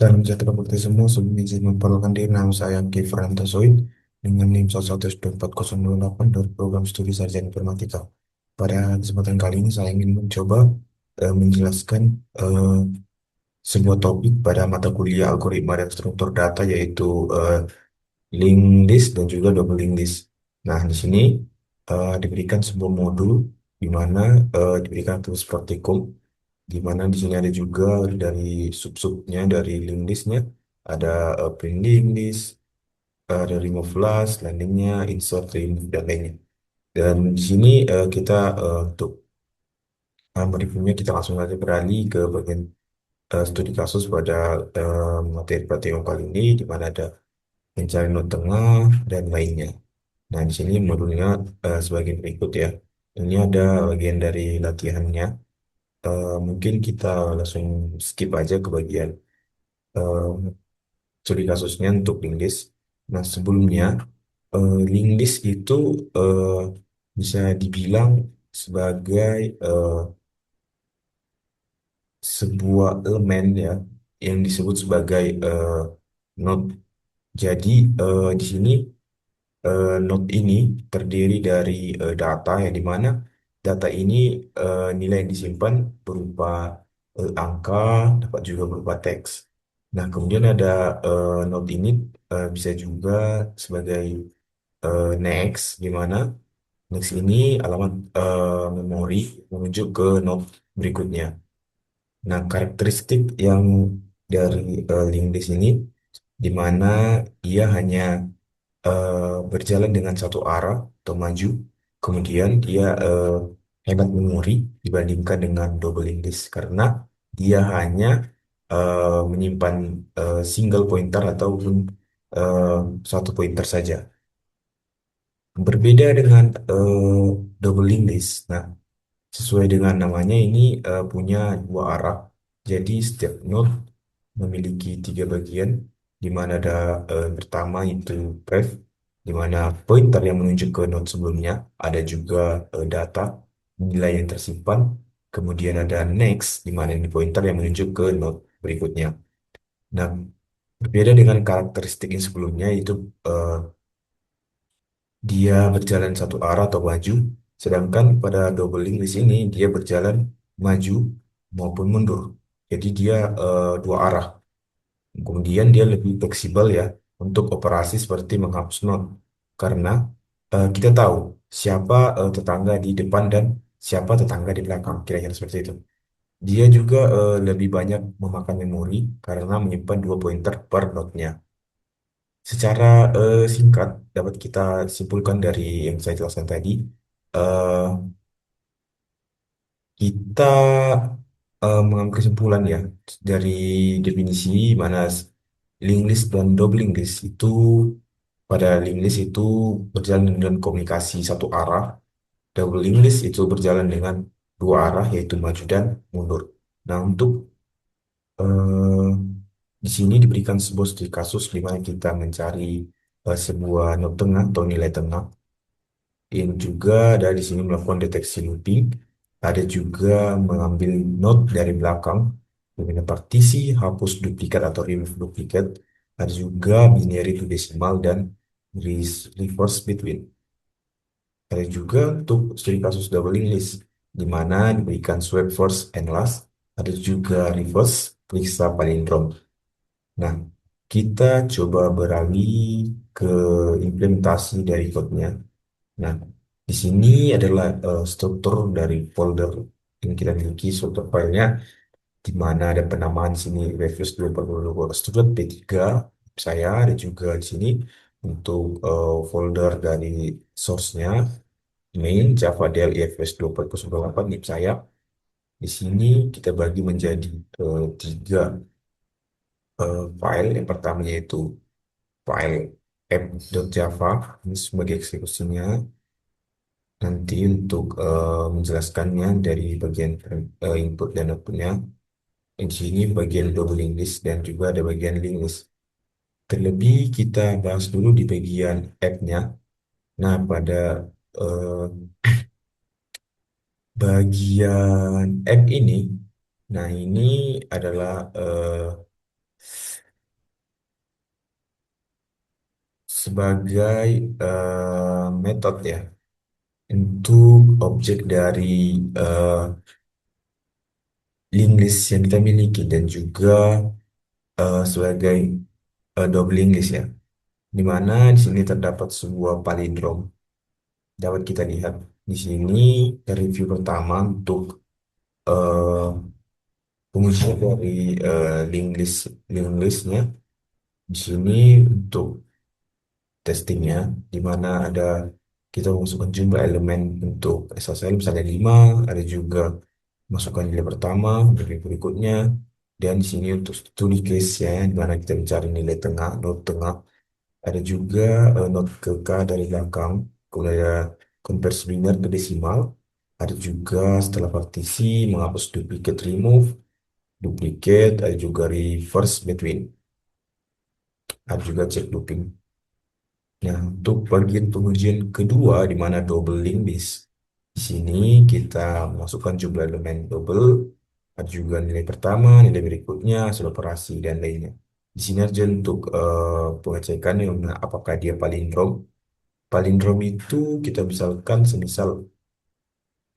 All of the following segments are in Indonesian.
Salam sejahtera bagi kita semua. Sebelum izin memperkenalkan diri, nama saya Kifran Tasoid dengan NIM 1144028 dari program studi sarjana informatika. Pada kesempatan kali ini saya ingin mencoba menjelaskan eh, sebuah topik pada mata kuliah algoritma dan struktur data yaitu linked list dan juga double linked list. Nah, di sini diberikan sebuah modul di mana diberikan tulis praktikum di mana di sini ada juga dari sub-subnya dari link listnya ada print link list, ada remove last, landingnya, insert, remove dan lainnya. Dan di sini kita untuk mereviewnya kita langsung aja beralih ke bagian studi kasus pada materi praktikum kali ini di mana ada mencari not tengah dan lainnya. Nah, di sini modulnya sebagai berikut ya. Ini ada bagian dari latihannya. Mungkin kita langsung skip aja ke bagian eh, studi kasusnya untuk Linglist. Nah, sebelumnya Linglist itu eh, bisa dibilang sebagai sebuah elemen ya yang disebut sebagai node. Jadi di sini node ini terdiri dari data yang dimana data ini nilai yang disimpan berupa angka, dapat juga berupa teks. Nah, kemudian ada node ini bisa juga sebagai next, di mana next ini alamat memori menuju ke node berikutnya. Nah, karakteristik yang dari link di sini, di mana ia hanya berjalan dengan satu arah atau maju. Kemudian dia hemat memori dibandingkan dengan double index karena dia hanya menyimpan single pointer ataupun eh, satu pointer saja. Berbeda dengan double index. Nah, sesuai dengan namanya ini punya dua arah. Jadi setiap node memiliki tiga bagian, di mana ada pertama itu ref, di mana pointer yang menunjuk ke node sebelumnya, ada juga data nilai yang tersimpan, kemudian ada next, di mana ini pointer yang menunjuk ke node berikutnya. Nah, berbeda dengan karakteristik yang sebelumnya itu eh, dia berjalan satu arah atau maju, sedangkan pada double link di sini dia berjalan maju maupun mundur. Jadi dia dua arah. Kemudian dia lebih fleksibel ya untuk operasi seperti menghapus not. Karena kita tahu siapa tetangga di depan dan siapa tetangga di belakang, kira-kira seperti itu. Dia juga lebih banyak memakan memori karena menyimpan dua pointer per node-nya. Secara singkat dapat kita simpulkan dari yang saya jelaskan tadi, eh, kita mengambil kesimpulan ya dari definisi mana link list dan double link list itu pada link list itu berjalan dengan komunikasi satu arah, double link list itu berjalan dengan dua arah yaitu maju dan mundur. Nah, untuk eh, di sini diberikan sebuah studi kasus di mana kita mencari sebuah node tengah atau nilai tengah yang juga ada di sini melakukan deteksi looping. Ada juga mengambil node dari belakang, memilih partisi, hapus duplikat atau remove duplikat. Ada juga binary to decimal dan reverse between. Ada juga untuk studi kasus doubling list, di mana diberikan swipe first and last. Ada juga reverse periksa palindrom. Nah, kita coba beralih ke implementasi dari code-nya. Nah, di sini adalah struktur dari folder yang kita miliki, struktur filenya, di mana ada penamaan di sini reviews 2022 student P3 saya ada juga di sini untuk folder dari source-nya main Java DL EFS 2408 NIP saya. Di sini kita bagi menjadi tiga file. Yang pertama yaitu file app.java, ini sebagai eksekusinya. Nanti untuk menjelaskannya dari bagian input dan outputnya, di sini bagian doubling list dan juga ada bagian link list. Terlebih kita bahas dulu di bagian app-nya. Nah, pada eh, bagian app ini, nah ini adalah sebagai metode ya untuk objek dari eh, link list yang kita miliki dan juga sebagai doubling list ya, di mana di sini terdapat sebuah palindrom. Dapat kita lihat di sini review pertama untuk eh, pengujian dari link listnya. Di sini untuk testingnya, di mana ada kita memasukkan jumlah elemen untuk SSL misalnya 5, ada juga masukkan nilai pertama, nilai berikutnya, dan di sini untuk studi case ya, di mana kita mencari nilai tengah, node tengah, ada juga node ke K dari belakang, kemudian ada konversi linear ke desimal, ada juga setelah partisi menghapus duplicate remove, duplicate, ada juga reverse between, ada juga check looping. Nah, untuk bagian pengujian kedua di mana double link list, di sini kita masukkan jumlah elemen double, ada juga nilai pertama, nilai berikutnya, hasil operasi dan lainnya. Di sini aja untuk pengecekan yang apakah dia palindrom. Palindrom itu kita misalkan semisal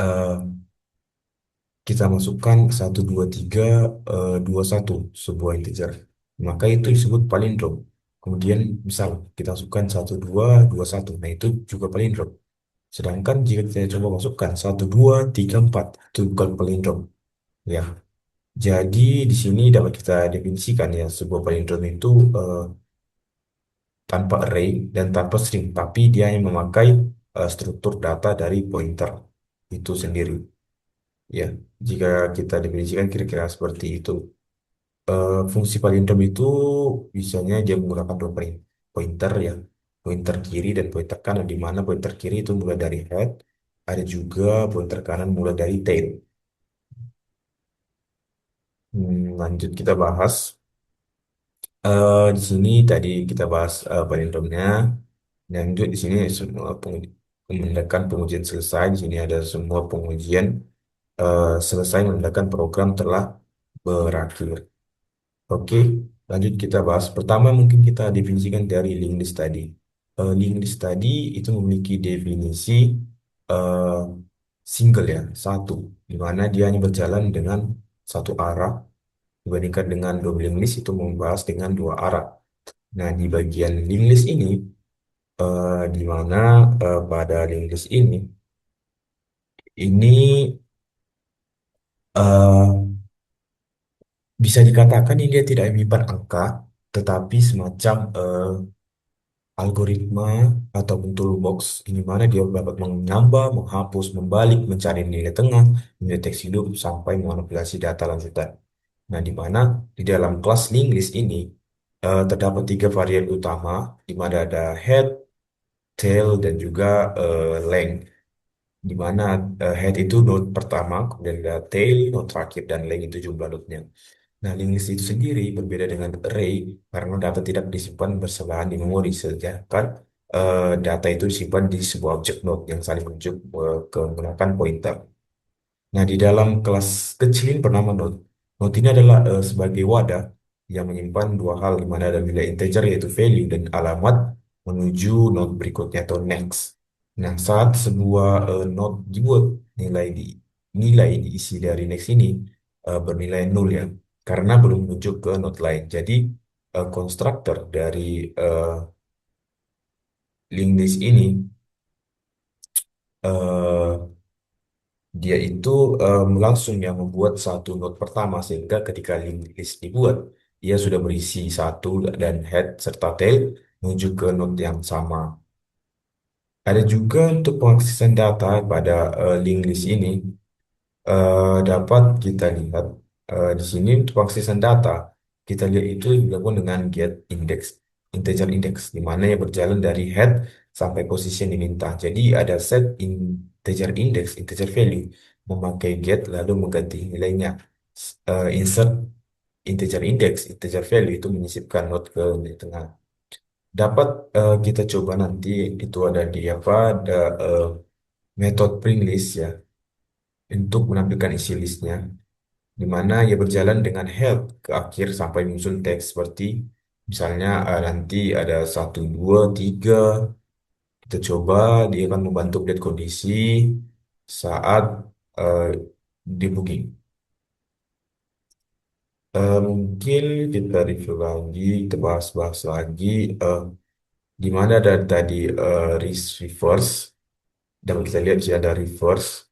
eh, kita masukkan 1, 2, 3, 2, 1 sebuah integer. Maka itu disebut palindrom. Kemudian misal kita masukkan 1, 2, 2, 1. Nah itu juga palindrom. Sedangkan jika kita coba masukkan 1, 2, 3, 4 itu bukan palindrom. Ya. Jadi di sini dapat kita definisikan ya sebuah palindrom itu tanpa array dan tanpa string. Tapi dia yang memakai struktur data dari pointer itu sendiri. Ya, jika kita definisikan kira-kira seperti itu. Fungsi palindrom itu biasanya dia menggunakan dua pointer ya, pointer kiri dan pointer kanan, di mana pointer kiri itu mulai dari head, ada juga pointer kanan mulai dari tail. Lanjut kita bahas. Di sini tadi kita bahas palindromnya. Lanjut di sini semua menandakan pengujian selesai. Di sini ada semua pengujian selesai menandakan program telah berakhir. Oke, lanjut kita bahas. Pertama mungkin kita definisikan dari link list tadi. Link list tadi itu memiliki definisi eh, single ya, satu, di mana dia hanya berjalan dengan satu arah dibandingkan dengan double link list itu membahas dengan dua arah. Nah, di bagian link list ini, di mana pada link list ini eh, bisa dikatakan ini dia tidak menyimpan angka, tetapi semacam algoritma ataupun toolbox ini mana dia dapat menambah, menghapus, membalik, mencari nilai tengah, mendeteksi loop sampai memanipulasi data lanjutan. Nah, di mana di dalam kelas link list ini terdapat tiga variabel utama, di mana ada head, tail, dan juga length. Di mana head itu node pertama, kemudian ada tail, node terakhir, dan length itu jumlah node-nya. Nah, link list itu sendiri berbeda dengan array karena data tidak disimpan bersebelahan di memori, sedangkan data itu disimpan di sebuah objek node yang saling menunjuk menggunakan pointer. Nah, di dalam kelas kecil ini bernama node. Node ini adalah sebagai wadah yang menyimpan dua hal, di mana ada nilai integer yaitu value dan alamat menuju node berikutnya atau next. Nah, saat sebuah node dibuat, nilai diisi dari next ini bernilai nol ya, karena belum menuju ke node lain. Jadi konstruktor dari eh, linked list ini eh, dia itu langsung yang membuat satu node pertama sehingga ketika linked list dibuat, dia sudah berisi satu dan head serta tail menuju ke node yang sama. Ada juga untuk pengaksesan data pada linked list ini. Dapat kita lihat di sini untuk aksesan data kita lihat itu dilakukan dengan get index, integer index, di mana yang berjalan dari head sampai posisi yang diminta. Jadi ada set integer index, integer value, memakai get lalu mengganti nilainya. Insert integer index, integer value itu menyisipkan node ke nilai tengah. Dapat kita coba nanti itu ada di apa ada metode print list ya untuk menampilkan isi listnya, di mana ia berjalan dengan health ke akhir sampai menyusun teks seperti Misalnya nanti ada satu, dua, tiga, kita coba dia akan membantu update kondisi saat eh, debugging. Mungkin kita review lagi, kita bahas-bahas lagi eh, di mana ada tadi reverse. Dan kita lihat sih ada reverse.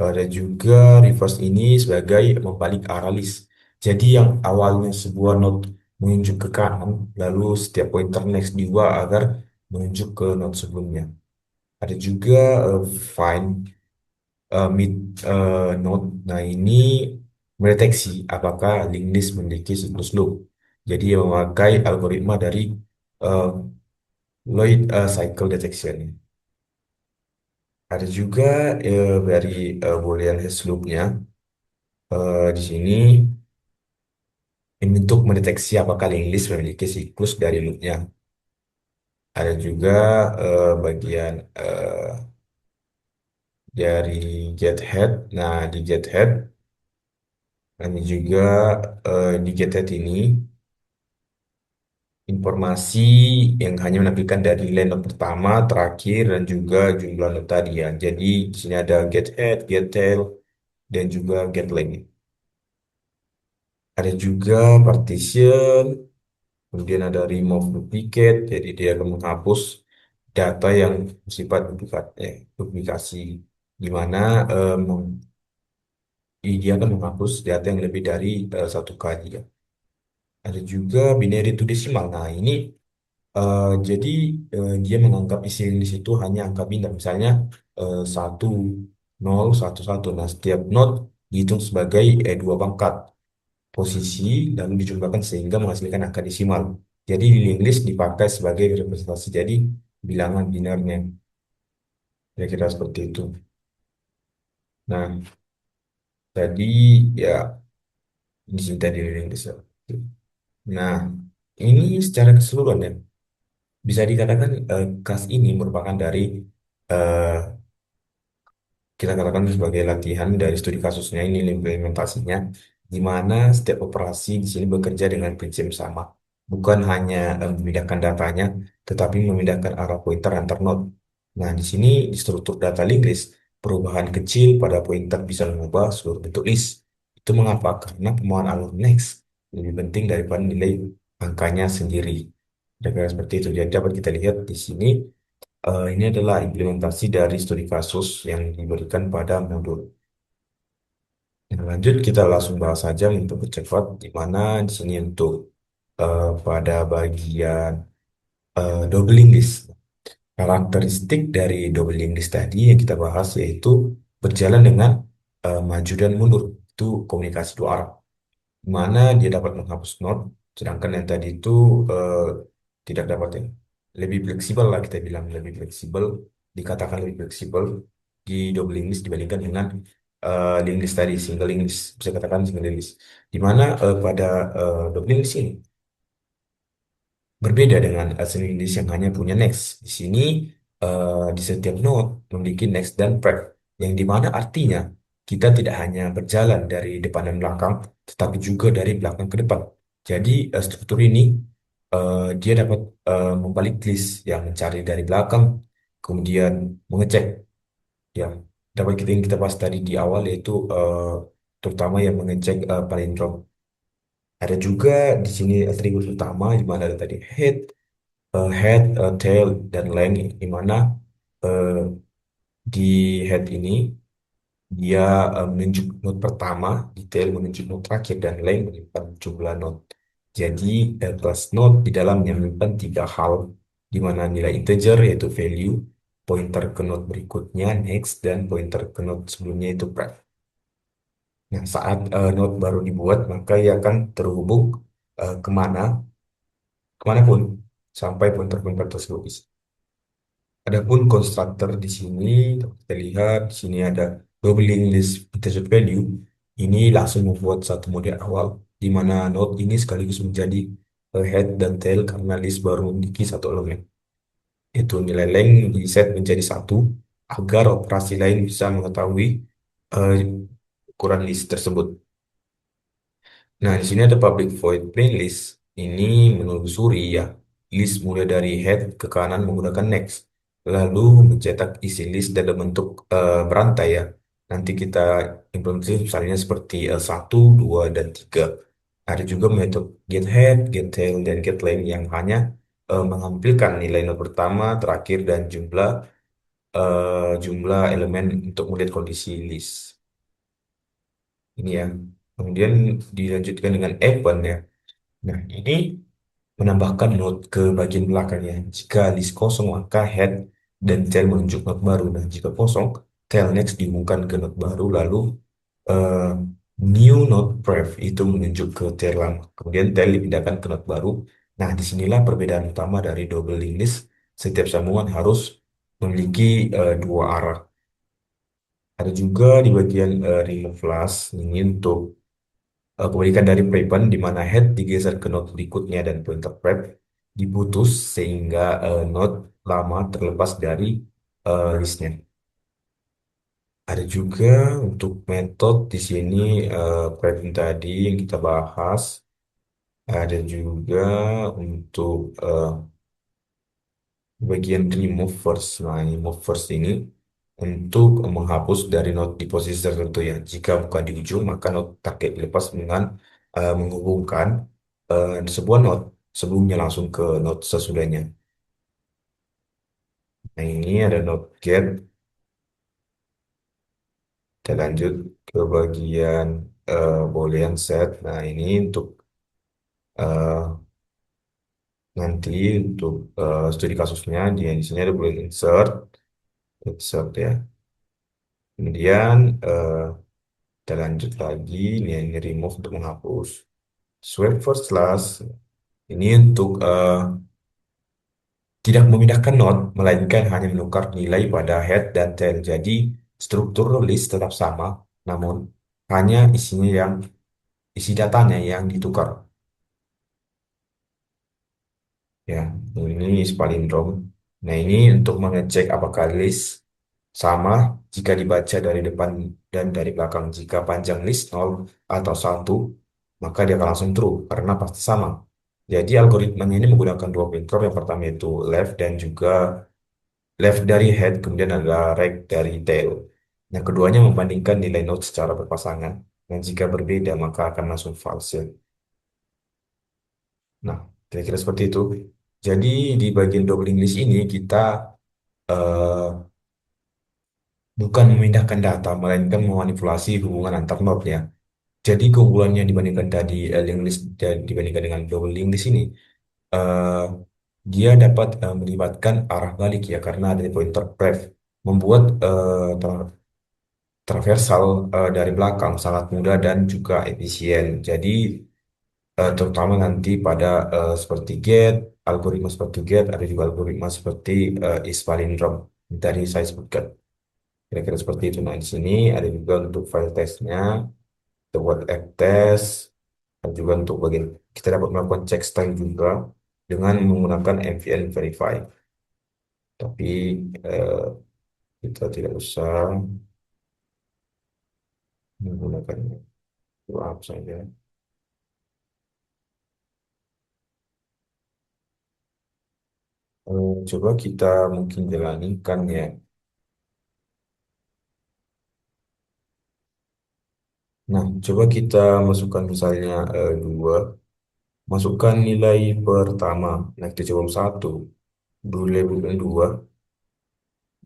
Ada juga reverse ini sebagai membalik arah list. Jadi yang awalnya sebuah node menunjuk ke kanan, lalu setiap pointer next juga agar menunjuk ke node sebelumnya. Ada juga find mid node. Nah ini mendeteksi apakah link list memiliki siklus loop. Jadi yang memakai algoritma dari uh, Lloyd cycle detection. Ada juga dari Boolean hash loop-nya. Di sini ini untuk mendeteksi apakah link list memiliki siklus dari loop-nya. Ada juga bagian dari get head. Nah, di get head, ini juga di get head ini informasi yang hanya menampilkan dari line note pertama, terakhir, dan juga jumlah note tadi ya. Jadi di sini ada get head, get tail, dan juga get length. Ada juga partition, kemudian ada remove duplicate, jadi dia akan menghapus data yang bersifat duplikasi, di mana dia akan menghapus data yang lebih dari satu kali ya. Ada juga binary to decimal. Nah ini jadi dia menganggap isi di situ hanya angka bintang, misalnya 1, 0, 1, 1. Nah setiap node dihitung sebagai dua pangkat posisi lalu dijumlahkan sehingga menghasilkan angka desimal. Jadi di list dipakai sebagai representasi jadi bilangan binarnya. Kira-kira seperti itu. Nah, tadi ya di sini tadi list. Nah, ini secara keseluruhan ya bisa dikatakan kelas ini merupakan dari eh, kita katakan sebagai latihan dari studi kasusnya ini implementasinya, di mana setiap operasi di sini bekerja dengan prinsip sama, bukan hanya memindahkan datanya, tetapi memindahkan arah pointer antar node. Nah, di sini di struktur data linked list, perubahan kecil pada pointer bisa mengubah seluruh bentuk list. Itu mengapa? Karena pemohon alur next lebih penting daripada nilai angkanya sendiri. Dan seperti itu. Jadi dapat kita lihat di sini ini adalah implementasi dari studi kasus yang diberikan pada modul. Nah, lanjut kita langsung bahas saja untuk percepat di mana di sini untuk pada bagian doubling list. Karakteristik dari doubling list tadi yang kita bahas yaitu berjalan dengan maju dan mundur. Itu komunikasi dua arah mana dia dapat menghapus not, sedangkan yang tadi itu eh, tidak dapat ya. Lebih fleksibel lah kita bilang lebih fleksibel, dikatakan lebih fleksibel di double list dibandingkan dengan link list tadi single link list bisa katakan single link list. Di mana pada double list ini berbeda dengan async list yang hanya punya next. Di sini di setiap node memiliki next dan prep, yang dimana artinya kita tidak hanya berjalan dari depan dan belakang, tetapi juga dari belakang ke depan. Jadi struktur ini dia dapat membalik list yang mencari dari belakang, kemudian mengecek ya. Dapat kita yang kita bahas tadi di awal yaitu terutama yang mengecek palindrom. Ada juga di sini atribut utama di mana ada tadi head, tail, dan length, di mana eh, di head ini dia menunjuk node pertama, di tail menunjuk node terakhir, dan length menyimpan jumlah node. Jadi kelas node di dalamnya menyimpan tiga hal, di mana nilai integer yaitu value, pointer ke node berikutnya next, dan pointer ke node sebelumnya itu pref. Nah, saat node baru dibuat, maka ia akan terhubung kemana, kemanapun sampai pointer-pointer tersebut. Adapun konstruktor di sini, kita lihat di sini ada doubling list integer value. Ini langsung membuat satu model awal, di mana node ini sekaligus menjadi head dan tail karena list baru memiliki satu elemen. Itu nilai length di set menjadi satu, agar operasi lain bisa mengetahui eh, ukuran list tersebut. Nah, di sini ada public void plain list. ini menelusuri ya list mulai dari head ke kanan menggunakan next. Lalu mencetak isi list dalam bentuk berantai ya. Nanti kita implementasi misalnya seperti 1, 2, dan 3. Ada juga metode get head, get tail, dan get length yang hanya mengampilkan nilai node pertama, terakhir, dan jumlah elemen untuk melihat kondisi list. Ini ya. Kemudian dilanjutkan dengan event ya. Nah, ini menambahkan node ke bagian belakangnya. Jika list kosong, maka head dan tail menunjuk node baru. Nah, jika kosong, tail next dihubungkan ke node baru, lalu eh, new node pref itu menunjuk ke tail lama. Kemudian tail dipindahkan ke node baru. Nah, disinilah perbedaan utama dari double linked list. Setiap sambungan harus memiliki dua arah. Ada juga di bagian remove last, ini untuk kebalikan dari prepen di mana head digeser ke node berikutnya dan pointer prep diputus sehingga node lama terlepas dari listnya. Ada juga untuk metode di sini prepping tadi yang kita bahas. Ada juga untuk bagian remove first. Nah, remove first ini untuk menghapus dari node di posisi tertentu ya. Jika bukan di ujung, maka node target dilepas dengan menghubungkan sebuah node sebelumnya langsung ke node sesudahnya. Nah, ini ada node get. Kita lanjut ke bagian boolean set. Nah, ini untuk eh, nanti untuk studi kasusnya di sini ada boolean insert, insert ya. Kemudian kita lanjut lagi, ini remove untuk menghapus. Swipe first last, ini untuk tidak memindahkan node, melainkan hanya menukar nilai pada head dan tail. Jadi, struktur list tetap sama, namun hanya isi datanya yang ditukar. Ya, ini is palindrom. Nah, ini untuk mengecek apakah list sama jika dibaca dari depan dan dari belakang. Jika panjang list 0 atau 1, maka dia akan langsung true karena pasti sama. Jadi algoritmanya ini menggunakan dua filter. Yang pertama itu left dan juga left dari head, kemudian ada right dari tail. Yang keduanya membandingkan nilai node secara berpasangan. Dan jika berbeda, maka akan langsung false ya. Nah, kira-kira seperti itu. Jadi di bagian doubling list ini kita eh, bukan memindahkan data, melainkan memanipulasi hubungan antar node ya. Jadi keunggulannya dibandingkan tadi linked list dan dibandingkan dengan double linked list ini, eh, dia dapat melibatkan arah balik ya karena ada pointer ref, membuat traversal dari belakang sangat mudah dan juga efisien. Jadi terutama nanti pada seperti get, algoritma seperti get, ada juga algoritma seperti is palindrome yang tadi saya sebutkan. Kira-kira seperti itu. Nah, di sini ada juga untuk file testnya, kita buat app test, dan juga untuk bagian kita dapat melakukan check style juga dengan menggunakan MVN verify. Tapi eh, kita tidak usah menggunakan itu apa saja. Coba kita mungkin jalankan ya. Nah, coba kita masukkan misalnya dua, masukkan nilai pertama. Nah, kita coba satu, dulu labelkan dua,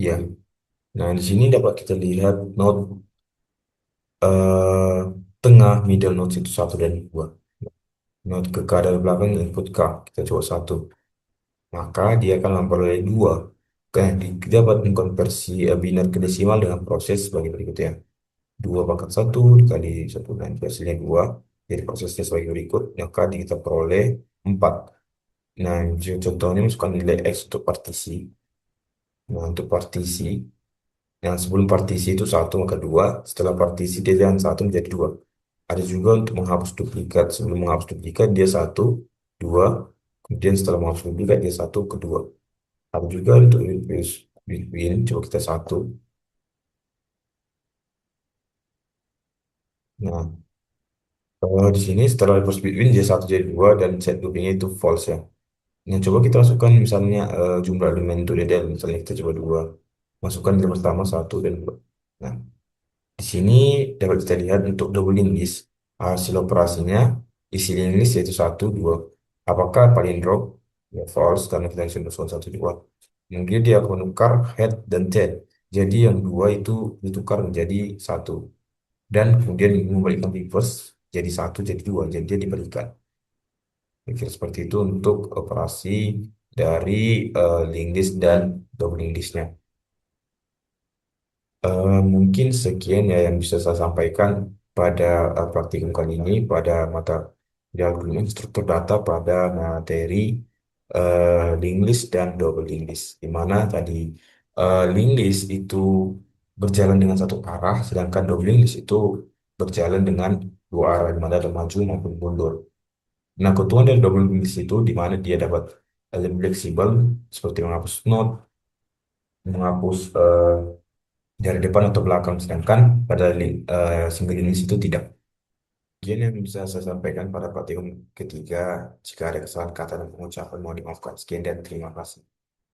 ya. Nah, di sini dapat kita lihat node eh, tengah middle nodes itu satu dan dua. Node ke kadar belakang input K, kita coba satu. Maka dia akan memperoleh dua. Kita dapat mengkonversi binar ke desimal dengan proses sebagai berikut ya. 2 pangkat 1 dikali 1 dan hasilnya 2. Jadi prosesnya sebagai berikut. Maka kita peroleh 4. Nah, contohnya masukkan nilai X untuk partisi. Nah, untuk partisi, yang sebelum partisi itu satu maka 2. Setelah partisi dia jangan satu menjadi 2. Ada juga untuk menghapus duplikat. Sebelum menghapus duplikat dia satu, 2. Kemudian setelah menghapus duplikat dia satu, kedua. Ada juga untuk replace between. Coba kita satu. Nah, Di sini setelah reverse between jadi satu jadi dua dan set loopingnya itu false ya. Nah, coba kita masukkan misalnya jumlah elemen itu ideal, misalnya kita coba dua. Masukkan yang pertama satu dan dua. Nah, di sini dapat kita lihat untuk doubling list, hasil operasinya isi list yaitu satu, dua. Apakah palindrome? Ya, false karena kita isi unsur satu, dua. Mungkin dia akan menukar head dan tail. Jadi yang dua itu ditukar menjadi satu. Dan kemudian membalikan reverse jadi satu, jadi dua. Jadi dia dibalikan. Kira seperti itu untuk operasi dari linked list dan doubling listnya. Mungkin sekian ya yang bisa saya sampaikan pada praktikum kali ini pada mata kuliah struktur data pada materi linked list dan double linked list. Di mana tadi linked list itu berjalan dengan satu arah, sedangkan double linked list itu berjalan dengan dua arah, di mana ada maju maupun mundur. Nah, keuntungan dari double linked list itu di mana dia dapat lebih fleksibel, seperti menghapus node, menghapus dari depan atau belakang, sedangkan pada single list itu tidak. Ini yang bisa saya sampaikan pada praktikum ketiga. Jika ada kesalahan kata dan pengucapan, mohon dimaafkan. Sekian dan terima kasih.